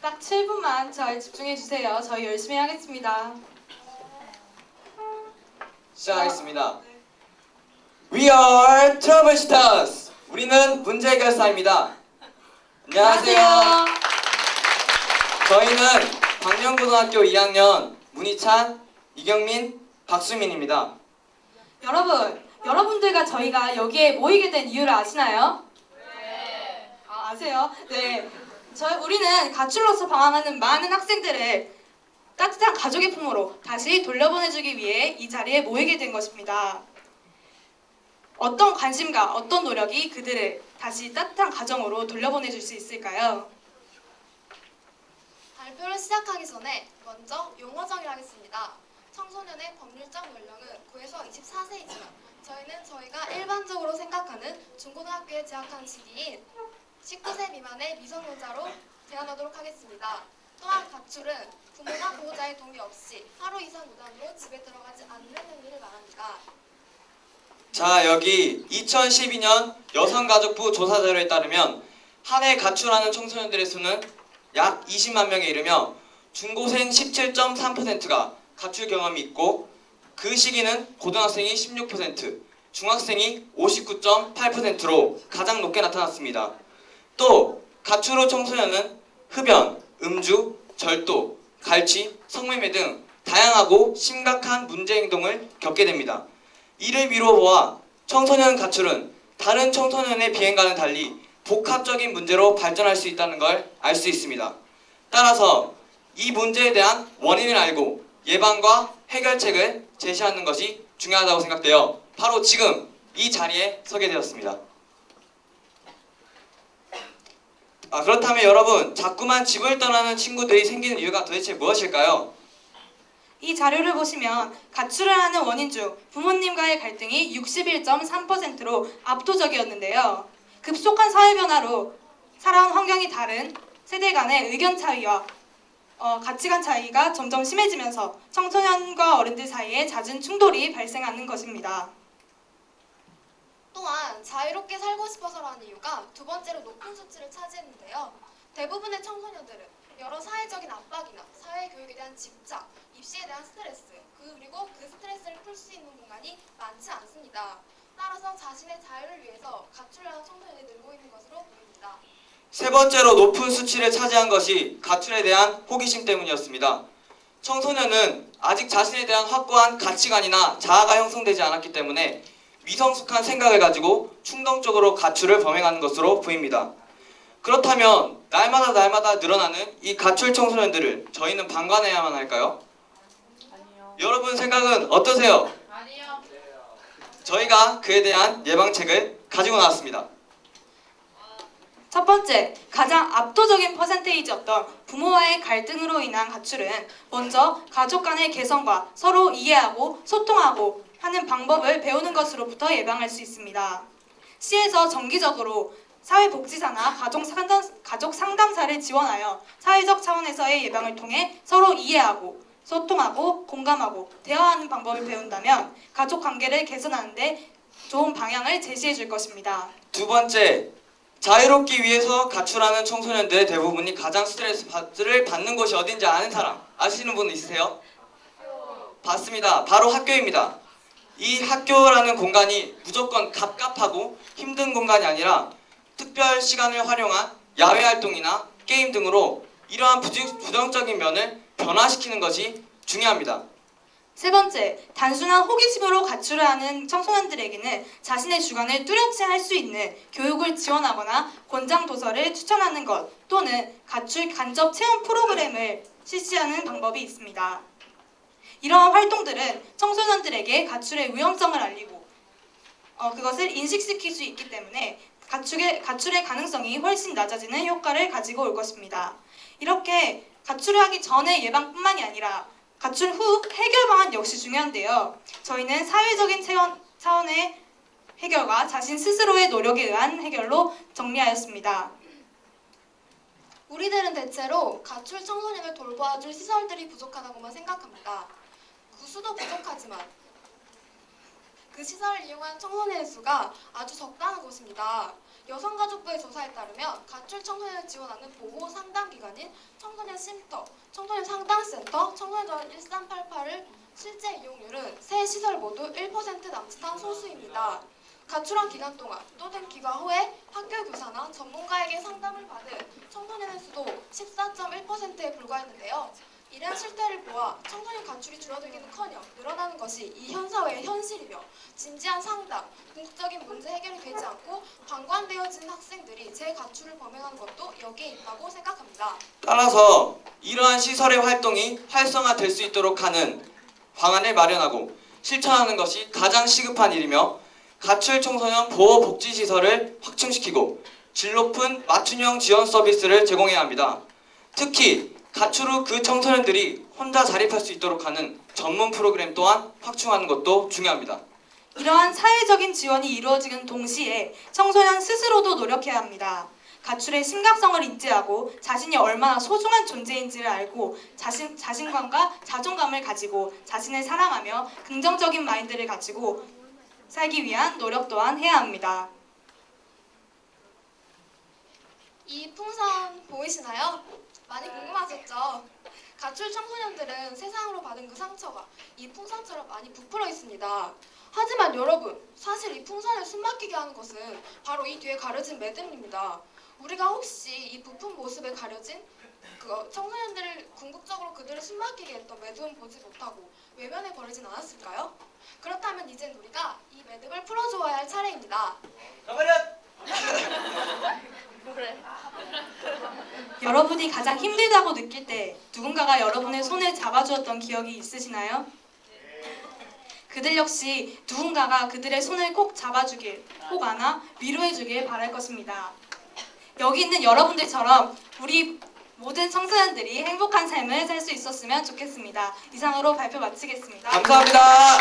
딱 7분만 잘 집중해주세요. 저희 열심히 하겠습니다. 시작하겠습니다. We are Troublestars. 우리는 문제 해결사입니다. 안녕하세요. 저희는 광명고등학교 2학년 문희찬, 이경민, 박수민입니다. 여러분들과 저희가 여기에 모이게 된 이유를 아시나요? 네. 아세요? 네. 우리는 가출로서 방황하는 많은 학생들을 따뜻한 가족의 품으로 다시 돌려보내주기 위해 이 자리에 모이게 된 것입니다. 어떤 관심과 어떤 노력이 그들을 다시 따뜻한 가정으로 돌려보내줄 수 있을까요? 발표를 시작하기 전에 먼저 용어 정의를 하겠습니다. 청소년의 법률적 연령은 9에서 24세이지만 저희는 저희가 일반적으로 생각하는 중고등학교에 재학하는 시기인 19세 미만의 미성년자로 제한하도록 하겠습니다. 또한 가출은 부모나 보호자의 동의 없이 하루 이상 무단으로 집에 들어가지 않는 행위를 말합니다. 자, 여기 2012년 여성가족부 조사 자료에 따르면 한 해 가출하는 청소년들의 수는 약 20만 명에 이르며 중고생 17.3%가 가출 경험이 있고 그 시기는 고등학생이 16%, 중학생이 59.8%로 가장 높게 나타났습니다. 또 가출 후 청소년은 흡연, 음주, 절도, 갈취, 성매매 등 다양하고 심각한 문제 행동을 겪게 됩니다. 이를 미루어보아 청소년 가출은 다른 청소년의 비행과는 달리 복합적인 문제로 발전할 수 있다는 걸 알 수 있습니다. 따라서 이 문제에 대한 원인을 알고 예방과 해결책을 제시하는 것이 중요하다고 생각되어 바로 지금 이 자리에 서게 되었습니다. 그렇다면 여러분, 자꾸만 집을 떠나는 친구들이 생기는 이유가 도대체 무엇일까요? 이 자료를 보시면 가출을 하는 원인 중 부모님과의 갈등이 61.3%로 압도적이었는데요. 급속한 사회 변화로 살아온 환경이 다른 세대 간의 의견 차이와 가치관 차이가 점점 심해지면서 청소년과 어른들 사이에 잦은 충돌이 발생하는 것입니다. 또한 자유롭게 살고 싶어서라는 이유가 두 번째로 높은 수치를 차지했는데요. 대부분의 청소년들은 여러 사회적인 압박이나 사회교육에 대한 집착, 입시에 대한 스트레스, 그리고 그 스트레스를 풀 수 있는 공간이 많지 않습니다. 따라서 자신의 자유를 위해서 가출하는 청소년이 늘고 있는 것으로 보입니다. 세 번째로 높은 수치를 차지한 것이 가출에 대한 호기심 때문이었습니다. 청소년은 아직 자신에 대한 확고한 가치관이나 자아가 형성되지 않았기 때문에 미성숙한 생각을 가지고 충동적으로 가출을 범행하는 것으로 보입니다. 그렇다면 날마다 늘어나는 이 가출 청소년들을 저희는 방관해야만 할까요? 아니요. 여러분 생각은 어떠세요? 아니요. 저희가 그에 대한 예방책을 가지고 나왔습니다. 첫 번째, 가장 압도적인 퍼센테이지였던 부모와의 갈등으로 인한 가출은 먼저 가족 간의 개성과 서로 이해하고 소통하고 하는 방법을 배우는 것으로부터 예방할 수 있습니다. 시에서 정기적으로 사회복지사나 가족 상담사를 지원하여 사회적 차원에서의 예방을 통해 서로 이해하고 소통하고 공감하고 대화하는 방법을 배운다면 가족 관계를 개선하는 데 좋은 방향을 제시해 줄 것입니다. 두 번째, 자유롭기 위해서 가출하는 청소년들의 대부분이 가장 스트레스를 받는 곳이 어딘지 아는 사람, 아시는 분 있으세요? 맞습니다. 바로 학교입니다. 이 학교라는 공간이 무조건 갑갑하고 힘든 공간이 아니라 특별 시간을 활용한 야외 활동이나 게임 등으로 이러한 부정적인 면을 변화시키는 것이 중요합니다. 세 번째, 단순한 호기심으로 가출을 하는 청소년들에게는 자신의 주관을 뚜렷이 할 수 있는 교육을 지원하거나 권장 도서를 추천하는 것 또는 가출 간접 체험 프로그램을 실시하는 방법이 있습니다. 이러한 활동들은 청소년들에게 가출의 위험성을 알리고 그것을 인식시킬 수 있기 때문에 가출의 가능성이 훨씬 낮아지는 효과를 가지고 올 것입니다. 이렇게 가출을 하기 전의 예방뿐만이 아니라 가출 후 해결 방안 역시 중요한데요. 저희는 사회적인 차원의 해결과 자신 스스로의 노력에 의한 해결로 정리하였습니다. 우리들은 대체로 가출 청소년을 돌봐줄 시설들이 부족하다고만 생각합니다. 구수도 부족하지만 그 시설을 이용한 청소년의 수가 아주 적다는 것입니다. 여성가족부의 조사에 따르면 가출 청소년을 지원하는 보호 상담기관인 청소년 쉼터, 청소년 상담센터, 청소년 1388을 실제 이용률은 세 시설 모두 1% 남짓한 소수입니다. 가출한 기간 동안 또는 귀가 후에 학교 교사나 전문가에게 상담을 받은 청소년의 수도 14.1%에 불과했는데요. 이런 실태를 보아 청소년 가출이 줄어들기는커녕 늘어나는 것이 이 현사회의 현실이며 진지한 상담, 궁극적인 문제 해결이 되지 않고 방관되어진 학생들이 재가출을 범행하는 것도 여기에 있다고 생각합니다. 따라서 이러한 시설의 활동이 활성화될 수 있도록 하는 방안을 마련하고 실천하는 것이 가장 시급한 일이며 가출 청소년 보호복지시설을 확충시키고 질 높은 맞춤형 지원 서비스를 제공해야 합니다. 특히 가출 후 그 청소년들이 혼자 자립할 수 있도록 하는 전문 프로그램 또한 확충하는 것도 중요합니다. 이러한 사회적인 지원이 이루어지는 동시에 청소년 스스로도 노력해야 합니다. 가출의 심각성을 인지하고 자신이 얼마나 소중한 존재인지를 알고 자신감과 자존감을 가지고 자신을 사랑하며 긍정적인 마인드를 가지고 살기 위한 노력 또한 해야 합니다. 이 풍선 보이시나요? 많이 궁금하셨죠? 가출 청소년들은 세상으로 받은 그 상처가 이 풍선처럼 많이 부풀어 있습니다. 하지만 여러분, 사실 이 풍선을 숨막히게 하는 것은 바로 이 뒤에 가려진 매듭입니다. 우리가 혹시 이 부푼 모습에 가려진 청소년들을 궁극적으로 그들을 숨막히게 했던 매듭은 보지 못하고 외면해 버리진 않았을까요? 그렇다면 이젠 우리가 이 매듭을 풀어주어야 할 차례입니다. 여러분이 가장 힘들다고 느낄 때 누군가가 여러분의 손을 잡아주었던 기억이 있으시나요? 그들 역시 누군가가 그들의 손을 꼭 잡아주길, 꼭 안아 위로해주길 바랄 것입니다. 여기 있는 여러분들처럼 우리 모든 청소년들이 행복한 삶을 살 수 있었으면 좋겠습니다. 이상으로 발표 마치겠습니다. 감사합니다.